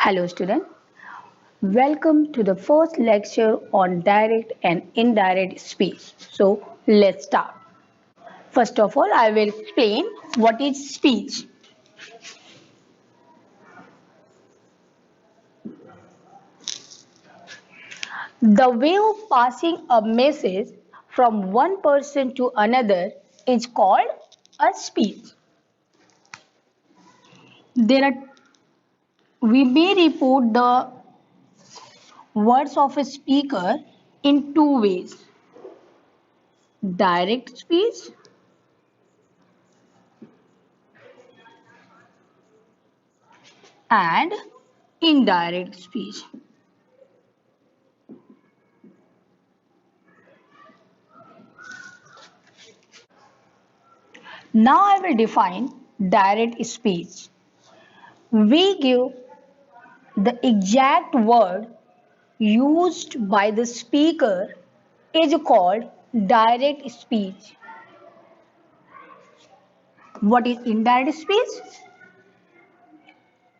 Hello student, welcome to the first lecture on direct and indirect speech. So let's start. First of all, I will explain what is speech. The way of passing a message from one person to another is called a speech. There are we may report the words of a speaker in two ways: direct speech and indirect speech. Now I will define direct speech. We give the exact word used by the speaker is called direct speech. What is indirect speech?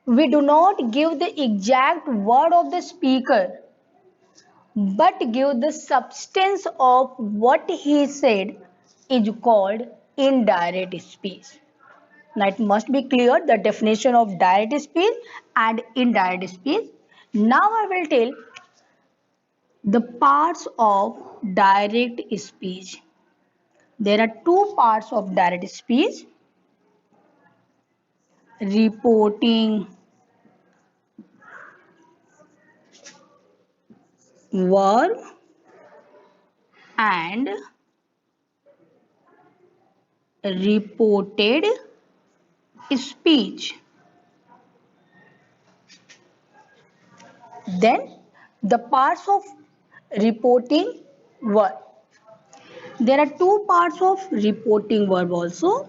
We do not give the exact word of the speaker but give the substance of what he said is called indirect speech. Now it must be clear the definition of direct speech and indirect speech. Now I will tell the parts of direct speech. There are two parts of direct speech: reporting verb and reported speech. Then the parts of reporting verb. There are two parts of reporting verb also: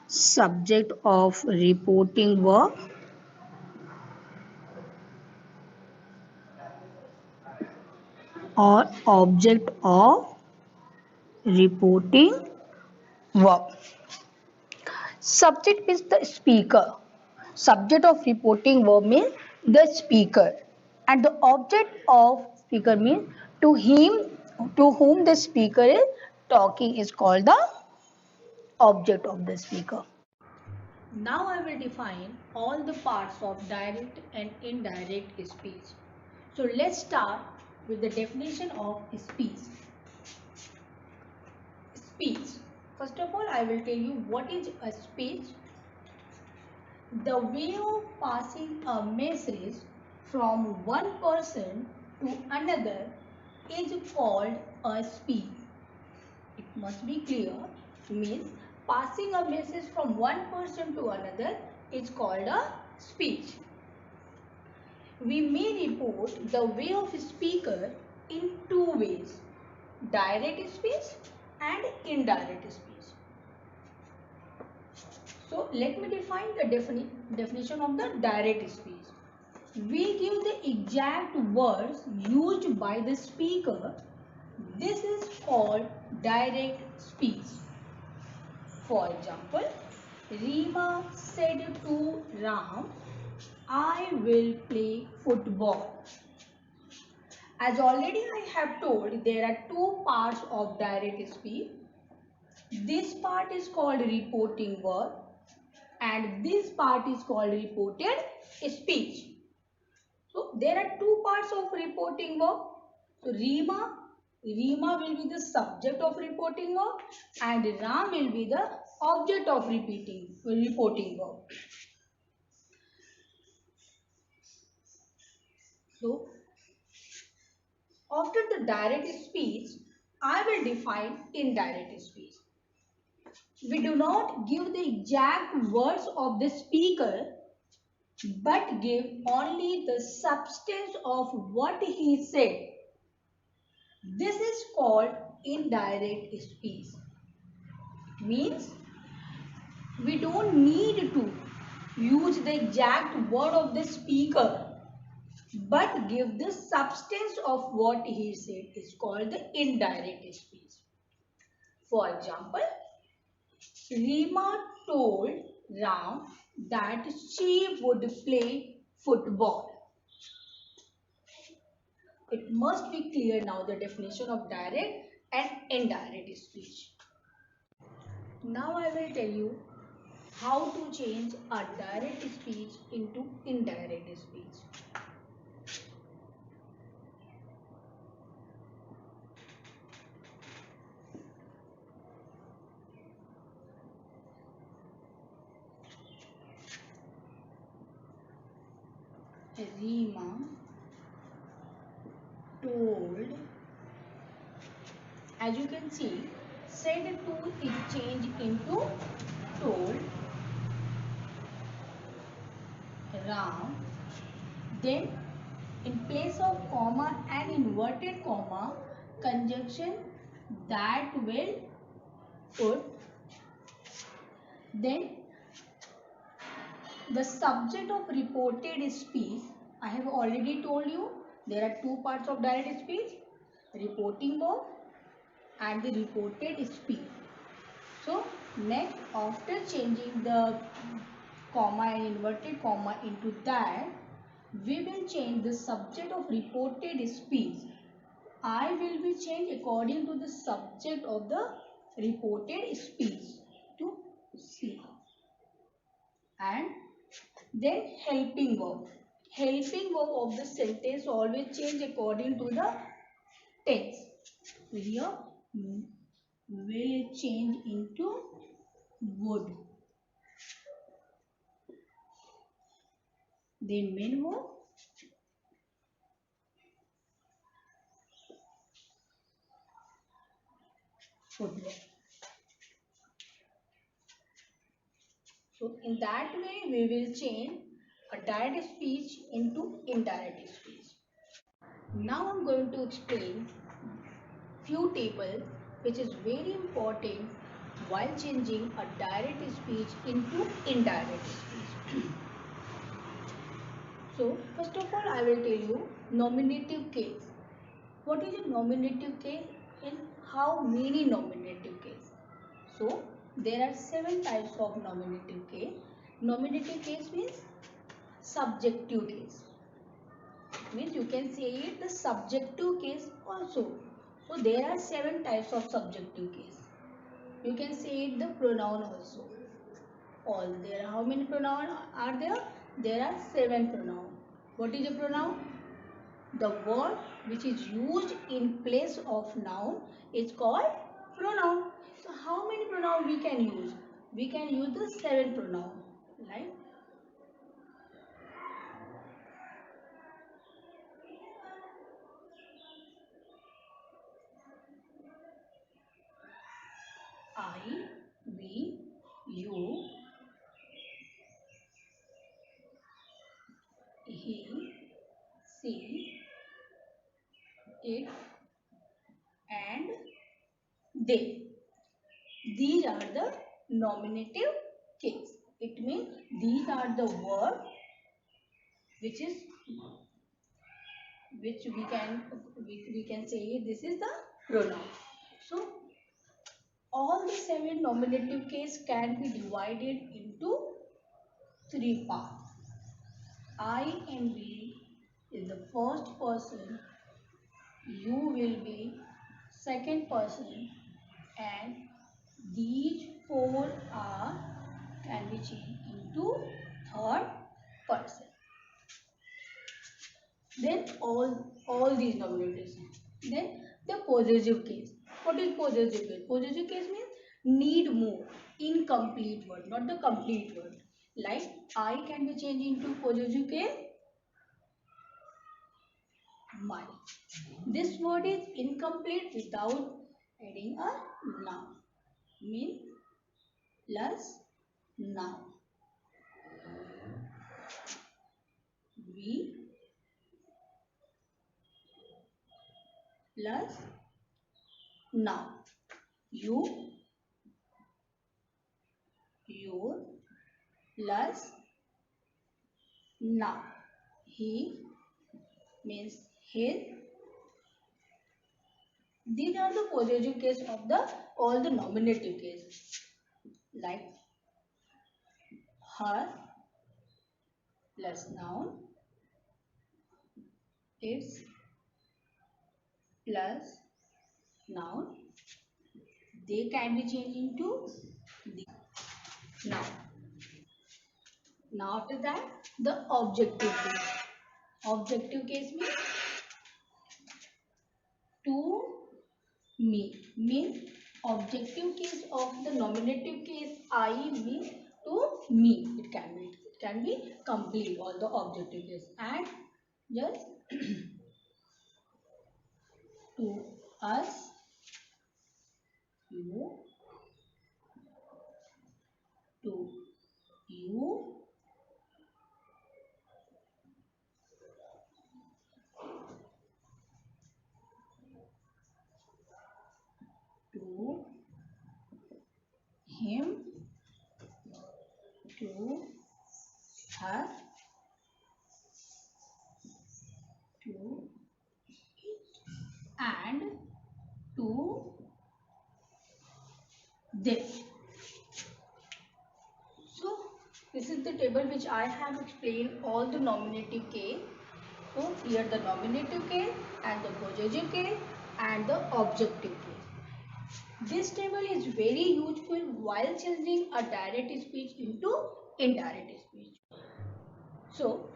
subject of reporting verb or object of reporting verb. Subject means the speaker. Subject of reporting verb means the speaker, and the object of speaker means to whom the speaker is talking is called the object of the speaker. Now I will define all the parts of direct and indirect speech. So let's start with the definition of speech. Speech. First of all, I will tell you what is a speech. The way of passing a message from one person to another is called a speech. It must be clear. Means passing a message from one person to another is called a speech. We may report the way of speaker in two ways: direct speech and indirect speech. So let me define the definition of the direct speech. We give the exact words used by the speaker. This is called direct speech. For example, Rima said to Ram, I will play football. As already I have told, there are two parts of direct speech. This part is called reporting verb and this part is called reported speech. So there are two parts of reporting verb. So Rima will be the subject of reporting verb and Ram will be the object of reporting verb. So after the direct speech, I will define indirect speech. We do not give the exact words of the speaker but give only the substance of what he said. This is called indirect speech. Means we don't need to use the exact word of the speaker but give the substance of what he said is called the indirect speech. For example, Rima told Ram that she would play football. It must be clear now the definition of direct and indirect speech. Now I will tell you how to change a direct speech into indirect speech. Rima told, as you can see, said to is changed into told Ram. Then in place of comma and inverted comma, conjunction that will put. Then the subject of reported speech, I have already told you there are two parts of direct speech, reporting verb and the reported speech. So next, after changing the comma and inverted comma into that, we will change the subject of reported speech. I will be changed according to the subject of the reported speech to C. And then helping verb. Helping verb of the sentence always change according to the tense. Here will change into would. Then main verb. Football. So in that way we will change a direct speech into indirect speech. Now I am going to explain few tables which is very important while changing a direct speech into indirect speech. So first of all I will tell you nominative case. What is a nominative case and how many nominative case? So there are 7 types of nominative case. Nominative case means subjective case. Means you can say it the subjective case also. So there are 7 types of subjective case. You can say it the pronoun also. All there are how many pronouns are there? There are 7 pronouns. What is a pronoun? The word which is used in place of noun is called pronoun. So how many pronouns we can use? We can use the 7 pronouns. Like I, we, you, he, she, it and they. These are the nominative case. It means these are the words which we can say this is the pronoun. So all the 7 nominative case can be divided into 3 parts. I and we is the first person, you will be second person, and these 4 are can be changed into third person. Then all these nominatives. Then the possessive case. What is possessive case? Possessive case means need more, incomplete word, not the complete word. Like I can be changed into possessive case my. This word is incomplete without adding a noun. Mean plus noun. We plus noun. You, your plus noun. He means his, These are the possessive case of the all the nominative case, like her plus noun, its plus noun. They can be changed into the noun. Now after that, the objective case. Objective case means to me. Means objective case of the nominative case I means to me. It can be complete all the objective case, and just to us, you, to you, to him, to her, to and to them. So this is the table which I have explained all the nominative case. So here the nominative case and the possessive case and the objective case. This table is very useful while changing a direct speech into indirect speech. So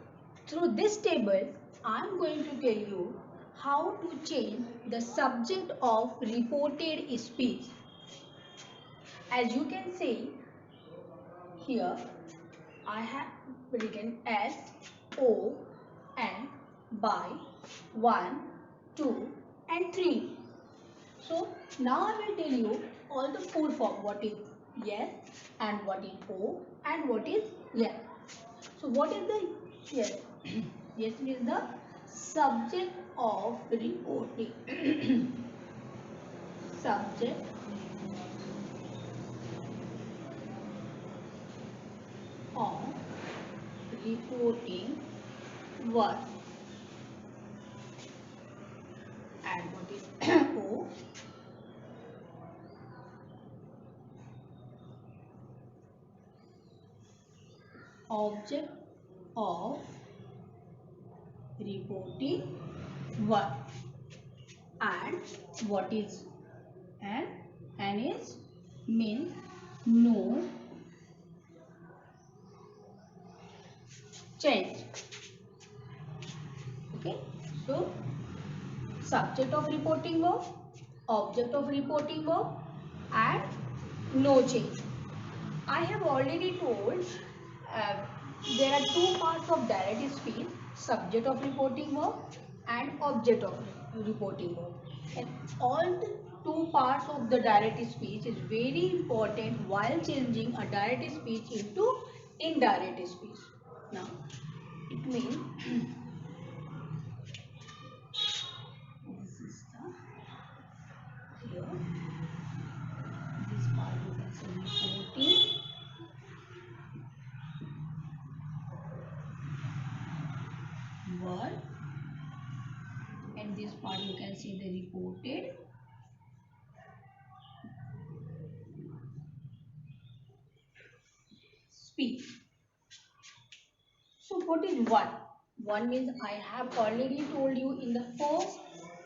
through this table, I am going to tell you how to change the subject of reported speech. As you can see here, I have written S, O, N by 1, 2 and 3. So now I will tell you all the full form, what is yes and what is O and what is yes. So what is the yes? Yes means the subject of reporting. Subject of reporting work. And what is O? Object of reporting work. And what is N? N is means no change. Okay, so subject of reporting verb, object of reporting verb and no change. I have already told uh, there are two parts of direct speech, subject of reporting verb and object of reporting verb. And all the two parts of the direct speech is very important while changing a direct speech into indirect speech. Now, it means this is the here. This part you can say reporting word, and this part you can see the reported speech. So what is one? One means I have already told you in the first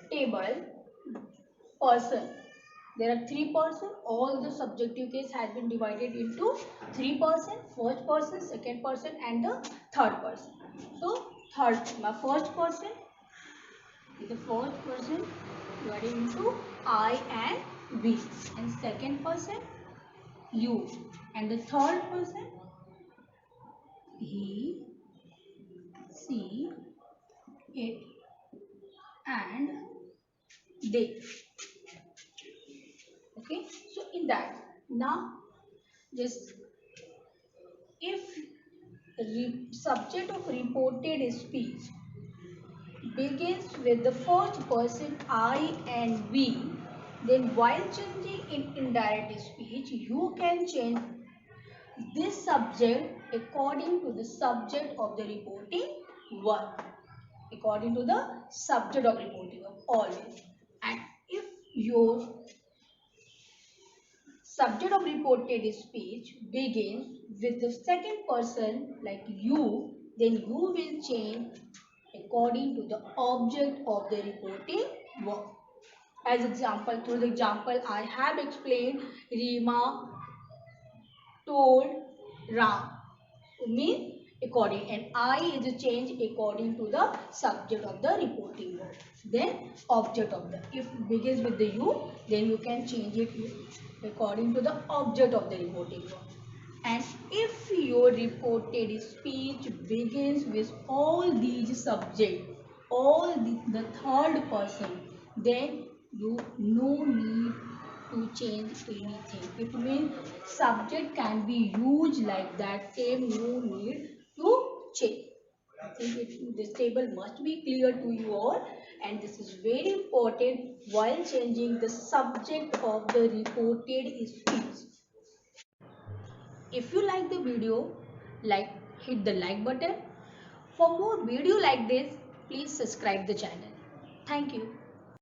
table person. There are three person. All the subjective case has been divided into three person, first person, second person and the third person. So my first person is the first person divided into I and we, and second person you, and the third person he, she, it and they. Okay, so in that now just if subject of reported speech begins with the first person I and we, then while changing in indirect speech you can change this subject according to the subject of the reporting work, according to the subject of reporting work always. And if your subject of reported speech begins with the second person like you, then you will change according to the object of the reporting verb. As example, through the example I have explained, Rima told Ram. Mean according, and I is a change according to the subject of the reporting verb. Then object of the, if begins with the you, then you can change it according to the object of the reporting verb. And if your reported speech begins with all these subjects, all the third person, then you no need to change anything. It means subject can be used like that, same, no need to change. I think this table must be clear to you all, and this is very important while changing the subject of the reported speech. If you like the video, hit the like button. For more video like this, please subscribe the channel. Thank you.